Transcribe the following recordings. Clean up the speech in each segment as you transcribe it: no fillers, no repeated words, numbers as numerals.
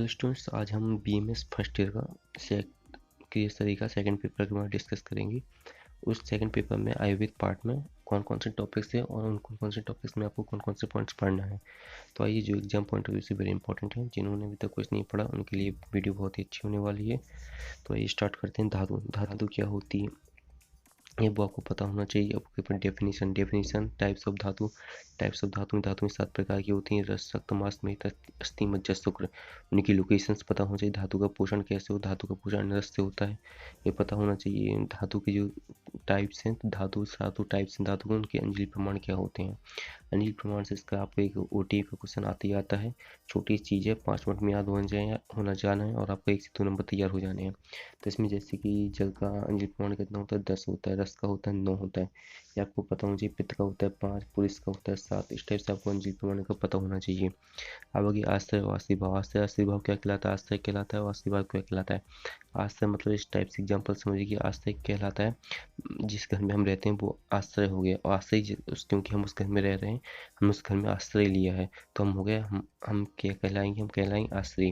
Hello students, आज हम BMS first year का केस स्टडी का सेकंड पेपर के बारे में डिस्कस करेंगे। उस सेकंड पेपर में आयुर्वेद पार्ट में कौन कौन से टॉपिक्स हैं और उन कौन कौन से टॉपिक्स में आपको कौन कौन से पॉइंट्स पढ़ना है। तो आइए, जो एग्जाम पॉइंट ऑफ व्यू से वेरी इंपॉर्टेंट है, जिन्होंने अभी तक कुछ नहीं पढ़ा उनके लिए वीडियो बहुत ही अच्छी होने वाली है। तो आइए स्टार्ट करते हैं। धातु धातु क्या होती है ये वो आपको पता होना चाहिए। आपके ऊपर डेफिनेशन टाइप्स ऑफ धातु धातुएं 7 प्रकार की होती हैं। रस, रक्त, मांस, मेद, अस्थि, मज्जा, शुक्र। उनकी लोकेशंस पता होना चाहिए। धातु का पोषण कैसे हो, धातु का पोषण रस से होता है, ये पता होना चाहिए। धातु के जो टाइप्स हैं, धातु टाइप्स हैं धातु के, उनके अंजलि प्रमाण क्या होते हैं। अंजलि प्रमाण से इसका आपको एक ओटी का क्वेश्चन आते ही आता है। छोटी चीज़ है, 5 मिनट में याद होना जाना है और आपका 1 से 2 नंबर तैयार हो जाने हैं। तो इसमें जैसे कि जल का अंजलि प्रमाण कितना होता है, 10 होता है। रस का होता है 9 होता है, ये आपको पता होना चाहिए। पित्त का होता है 5, पुरुष का होता है 7। इस टाइप से आपको अंजलि प्रमाण का पता होना चाहिए। अब आगे आश्रय और आश्रय भाव। आश्रय भाव क्या कहलाता है, आश्रय कहलाता है, और आश्रय भाव क्या कहलाता है। आश्रय मतलब इस टाइप से एग्जाम्पल समझिए कि आश्रय कहलाता है जिस घर में हम रहते हैं वो आश्रय हो गया, और आश्रय क्योंकि हम उस घर में रह रहे हैं, हम उस घर में आश्रय लिया है, तो हम हो गए हम क्या कहलाएंगे, हम कहलाएंगे आश्रय।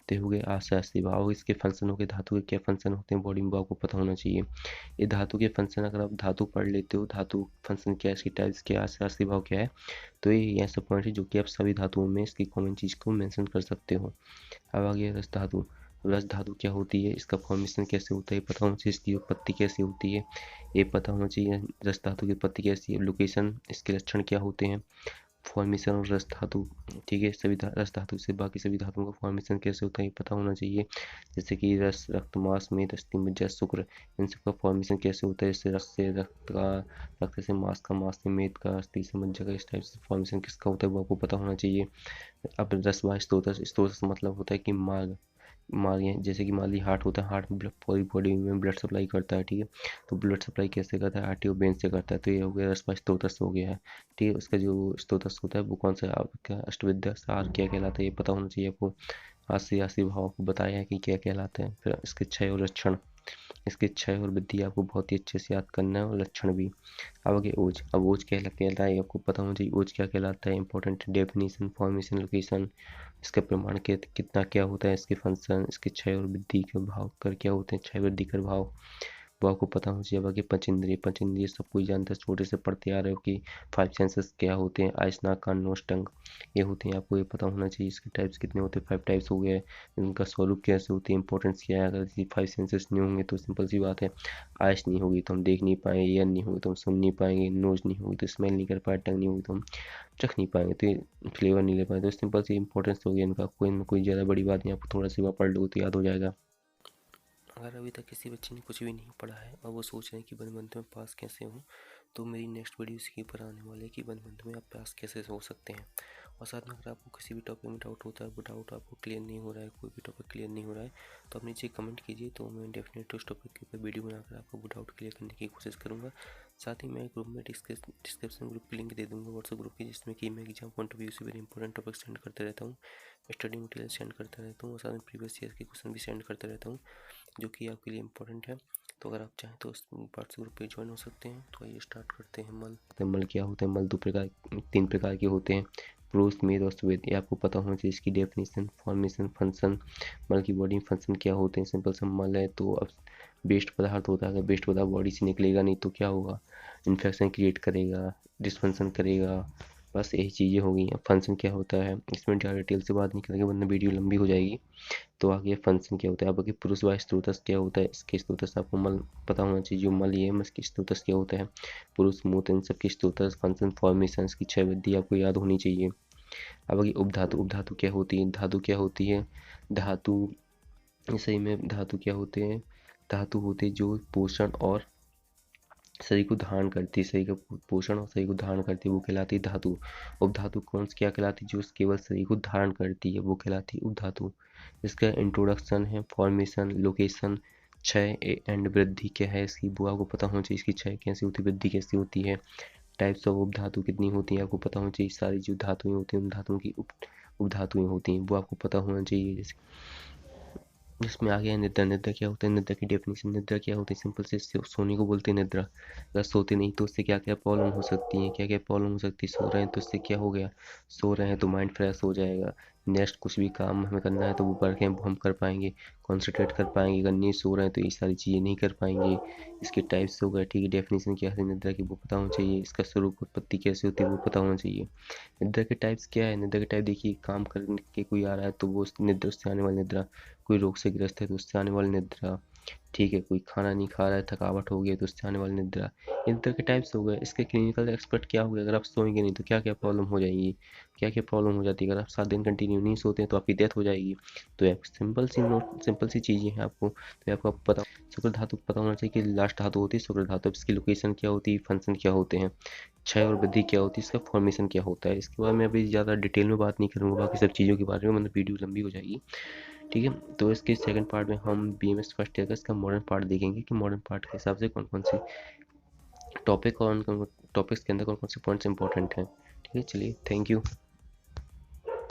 तो हो गए आश्रय आश्रय भाव। इसके फंक्शन हो गए, धातु के क्या फंक्शन होते हैं बॉडी में, वो आपको पता होना चाहिए। ये धातु के फंक्शन, अगर आप धातु पढ़ लेते हो, धातु फंक्शन क्या है, इसकी टाइप्स क्या है, आश्रय आश्रय भाव क्या है, तो ये ऐसा पॉइंट है जो कि आप सभी धातुओं में इसकी कॉमन चीज़ को मेंशन कर सकते हो। अब आ गया रस धातु। रस धातु क्या होती है, इसका फॉर्मेशन कैसे होता है पता होना चाहिए। इसकी उत्पत्ति कैसे होती है ये पता होना चाहिए। रस धातु की उत्पत्ति कैसी है, लोकेशन, इसके लक्षण क्या होते हैं, फॉर्मेशन और रस धातु, ठीक है। रस धातु से बाकी सभी धातुओं का फॉर्मेशन कैसे होता है ये पता होना चाहिए। जैसे कि रस, रक्त, मांस, मेद, अस्थि, मज्जा, शुक्र, इन सब का फॉर्मेशन कैसे होता है। जैसे रस से रक्त का, रक्त से मांस का, मांस से मेद का, अस्थि से मज्जा का, इस टाइप से फॉर्मेशन किसका होता है वो आपको पता होना चाहिए। अब रसवा स्त्रोत, स्त्रोत मतलब होता है कि मार्ग, मार्ग जैसे कि मान ली हार्ट होता है, हार्ट पूरी बॉडी में ब्लड सप्लाई करता है, ठीक है। तो ब्लड सप्लाई कैसे करता है, आर्टरी और वेन से करता है, तो ये हो गया रसवा स्त्रोत हो गया है, ठीक है। उसका जो स्त्रोत होता है वो कौन सा आपका अष्टविद्या सार क्या कहलाता है ये पता होना चाहिए आपको। आशी भाव को बताया है कि क्या कहलाता है। फिर इसके क्षय और लक्षण, इसकी क्षय और वृद्धि आपको बहुत ही अच्छे से याद करना है, और लक्षण भी। अब आगे ओज। अब ओज क्या कहलाता है आपको पता होना चाहिए। ओज क्या कहलाता है, इंपॉर्टेंट डेफिनेशन, फॉर्मेशन, लोकेशन, इसका प्रमाण के कितना क्या होता है, इसके फंक्शन, इसके क्षय और वृद्धि के भाव कर क्या होते हैं, क्षय वृद्धि कर भाव, वो आपको पता होना चाहिए। बाकी पंचेंद्रिय, पंचेंद्रिय सब कोई जानता है, छोटे से पढ़ते आ रहे हो कि 5 सेंसेस क्या होते हैं, आइस, नाक, कान, नोज, टंग, ये होते हैं, आपको ये पता होना चाहिए। इसके टाइप्स कितने होते हैं, 5 टाइप्स हो गए। इनका स्वरूप कैसे होती है, इंपॉर्टेंस क्या है। अगर ये 5 सेंसेस नहीं होंगे तो सिंपल सी बात है, आइस नहीं होगी तो हम देख नहीं पाएंगे, ईयर नहीं होगी तो हम सुन नहीं पाएंगे, नोज नहीं होगी तो स्मेल नहीं कर पाए, टंग नहीं होगी तो हम चख नहीं पाएंगे, तो ये फ्लेवर नहीं ले पाएंगे। तो सिंपल सी इंपॉर्टेंस हो गया इनका, कोई ज़्यादा बड़ी बात नहीं, आपको थोड़ा सी बार पढ़ लो तो याद हो जाएगा। अगर अभी तक किसी बच्चे ने कुछ भी नहीं पढ़ा है और वो सोच रहे हैं कि बनबंध में पास कैसे हो, तो मेरी नेक्स्ट वीडियो इसी के ऊपर आने वाली है कि बनबंध में आप पास कैसे हो सकते हैं। और साथ में अगर आपको किसी भी टॉपिक में डाउट होता है, वो डाउट आपको क्लियर नहीं हो रहा है, कोई भी टॉपिक क्लियर नहीं हो रहा है, तो आप नीचे कमेंट कीजिए, तो मैं डेफिनेटली उस टॉपिक के ऊपर वीडियो बनाकर आपको वो डाउट क्लियर करने की कोशिश करूँगा। साथ ही मैं ग्रुप में डिस्क्रिप्शन ग्रुप की लिंक दे दूँगा, व्हाट्सएप ग्रुप की, जिसमें कि मैं एग्जाम पॉइंट ऑफ व्यू से वेरी इंपॉर्टेंट टॉपिक सेंड करते रहता हूँ, स्टडी मटेरियल सेंड करता रहता हूँ, और साथ में प्रीवियस ईयर के क्वेश्चन भी सेंड करता रहता हूँ, जो कि आपके लिए इम्पोर्टेंट है। तो अगर आप चाहें तो उस व्हाट्सएप ग्रुप पे ज्वाइन हो सकते हैं। तो आइए स्टार्ट करते हैं। मल क्या होता है, मल 3 प्रकार के होते हैं, पुरुष, मेद और स्वेद, ये आपको पता होना चाहिए। इसकी डेफिनेशन, फॉर्मेशन, फंक्शन, मल की बॉडी में फंक्शन क्या होते हैं। सिंपल सा मल है तो अब वेस्ट पदार्थ होता है, अगर वेस्ट पदार्थ बॉडी से निकलेगा नहीं तो क्या होगा, इन्फेक्शन क्रिएट करेगा, डिस्फंक्शन करेगा, बस यही चीज़ें हो गई। अब फंक्शन क्या होता है, इसमें ज़्यादा डिटेल से बात नहीं करेंगे वरना वीडियो लंबी हो जाएगी। तो आगे फंक्शन क्या होता है। अब आगे पुरुष व स्त्रोतस क्या होता है, इसके स्त्रोतस आपको मल पता होना चाहिए, जो मल ये है इसकी स्त्रोतस क्या होता है, पुरुष, मूत्र, इन सबकी स्त्रोतस, फंक्शन, फॉर्मेशन, की क्षय वृद्धि आपको याद होनी चाहिए। अब आगे उपधातु। उपधातु क्या होती है, धातु क्या होती है, धातु सही में धातु क्या होते हैं, धातु होते जो पोषण और शरीर को धारण करती है, शरीर का पोषण और शरीर को धारण करती है वो कहलाती है धातु। उपधातु कौन सी क्या कहलाती है, जो केवल शरीर को धारण करती है वो कहलाती है उपधातु। इसका इंट्रोडक्शन है, फॉर्मेशन, लोकेशन, क्षय एंड वृद्धि क्या है इसकी, वो आपको पता होना चाहिए। इसकी क्षय कैसे होती है, वृद्धि कैसी होती है, टाइप्स ऑफ उपधातु कितनी होती है आपको पता होना चाहिए। सारी जो धातुएं होती हैं उन धातुओं की उपधातुएं होती हैं वो आपको पता होना चाहिए। जैसे इसमें आ गया निद्रा। निद्रा क्या होता है, निद्रा की डेफिनेशन, निद्रा क्या होती है, सिंपल से सोने को बोलते हैं निद्रा। अगर सोते नहीं तो उससे क्या क्या प्रॉब्लम हो सकती है, क्या क्या प्रॉब्लम हो सकती है। सो रहे हैं तो उससे क्या हो गया, सो रहे हैं तो माइंड फ्रेश हो जाएगा, नेक्स्ट कुछ भी काम हमें करना है तो वो पढ़ के हम कर पाएंगे, कॉन्सेंट्रेट कर पाएंगे। अगर नहीं सो रहे हैं तो ये सारी चीज़ें नहीं कर पाएंगे। इसके टाइप्स हो गए, ठीक है, डेफिनेशन क्या है निद्रा की वो पता होना चाहिए, इसका स्वरूप उत्पत्ति कैसे होती है वो पता होना चाहिए। निद्रा के टाइप्स क्या है, निद्रा के टाइप देखिए, काम करने के कोई आ रहा है तो वो निद्रा, उससे आने वाली निद्रा। कोई रोग से ग्रस्त है तो उससे आने वाली निद्रा, ठीक है। कोई खाना नहीं खा रहा है, थकावट हो गई तो उससे आने वाली निद्रा। निद्रा के टाइप्स हो गए। इसके क्लिनिकल एक्सपर्ट क्या हो गया, अगर आप सोएंगे नहीं तो क्या क्या प्रॉब्लम हो जाएंगी, क्या क्या प्रॉब्लम हो जाती है। अगर आप 7 दिन कंटिन्यू नहीं सोते हैं तो आपकी डेथ हो जाएगी। तो एक सिंपल सी नोट, सिंपल सी चीज़ें हैं आपको, तो आपको पता, शुक्र धातु पता होना चाहिए कि लास्ट धातु होती है शुक्र धातु, इसकी लोकेशन क्या होती है, फंक्शन क्या होते हैं, क्षय और वृद्धि क्या होती है, इसका फॉर्मेशन क्या होता है। इसके बाद मैं अभी ज़्यादा डिटेल में बात नहीं करूँगा बाकी सब चीज़ों के बारे में, मतलब वीडियो लंबी हो जाएगी, ठीक है। तो इसके सेकंड पार्ट में हम बीएमएस फर्स्ट ईयर का इसका मॉडर्न पार्ट देखेंगे कि मॉडर्न पार्ट के हिसाब से कौन कौन से टॉपिक और उन टॉपिक्स के अंदर कौन कौन से पॉइंट्स इंपॉर्टेंट हैं, ठीक है। चलिए, थैंक यू।